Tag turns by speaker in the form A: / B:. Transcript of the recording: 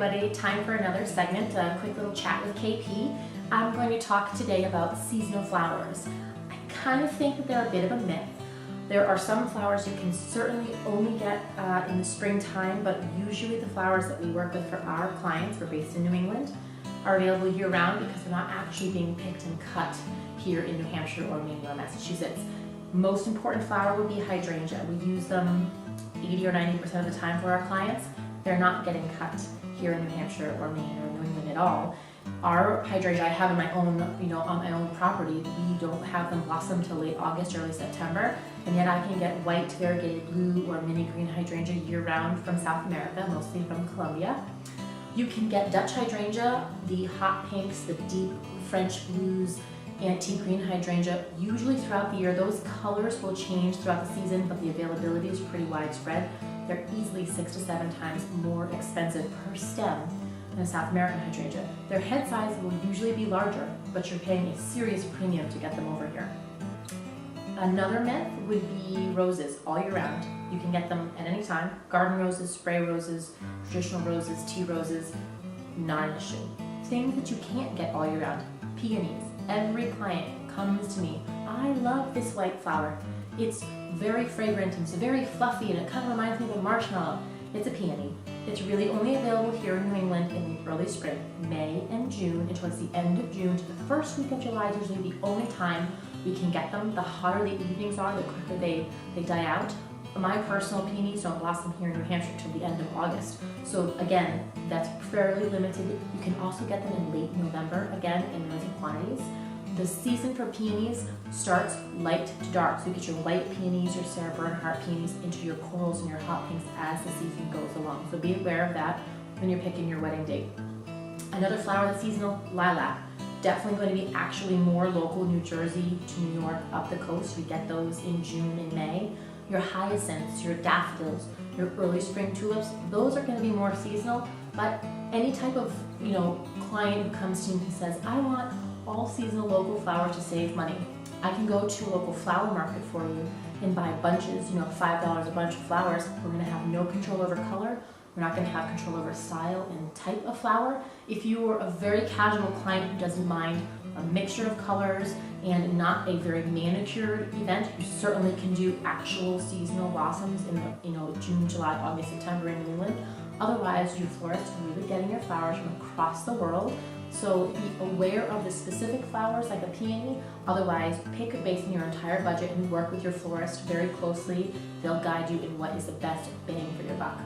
A: everybody. Time for another segment, a quick little chat with KP. I'm going to talk today about seasonal flowers. I kind of think that they're a bit of a myth. There are some flowers you can certainly only get in the springtime, but usually the flowers that we work with for our clients, we're based in New England, are available year-round because they're not actually being picked and cut here in New Hampshire or Maine or Massachusetts. Most important flower would be hydrangea. We use them 80 or 90% of the time for our clients. They're not getting cut here in New Hampshire or Maine or New England at all. Our hydrangea I have in my own, on my own property, we don't have them blossom till late August, early September, and yet I can get white, variegated blue, or mini green hydrangea year-round from South America, mostly from Colombia. You can get Dutch hydrangea, the hot pinks, the deep French blues, antique green hydrangea, usually throughout the year. Those colors will change throughout the season, but the availability is pretty widespread. They're easily 6 to 7 times more expensive per stem than a South American hydrangea. Their head size will usually be larger, but you're paying a serious premium to get them over here. Another myth would be roses all year round. You can get them at any time. Garden roses, spray roses, traditional roses, tea roses, not an issue. Things that you can't get all year round, peonies. Every client comes to me, I love this white flower. It's very fragrant and it's very fluffy and it kind of reminds me of a marshmallow. It's a peony. It's really only available here in New England in the early spring, May and June, and towards the end of June to the first week of July is usually the only time we can get them. The hotter the evenings are, the quicker they die out. My personal peonies don't blossom here in New Hampshire till the end of August. So again, that's fairly limited. You can also get them in late November, again, in limited quantities. The season for peonies starts light to dark. So you get your white peonies, your Sarah Bernhardt peonies into your corals and your hot pinks as the season goes along. So be aware of that when you're picking your wedding date. Another flower that's seasonal, lilac. Definitely going to be actually more local, New Jersey to New York, up the coast. We get those in June and May. Your hyacinths, your daffodils, your early spring tulips, those are going to be more seasonal, but any type of client who comes to me and says, I want all seasonal local flowers to save money. I can go to a local flower market for you and buy bunches, $5 a bunch of flowers. We're going to have no control over color. We're not going to have control over style and type of flower. If you are a very casual client who doesn't mind a mixture of colors and not a very manicured event, you certainly can do actual seasonal blossoms in June, July, August, September in New England. Otherwise, you florists are really getting your flowers from across the world. So be aware of the specific flowers like a peony. Otherwise, pick based on your entire budget and work with your florist very closely. They'll guide you in what is the best bang for your buck.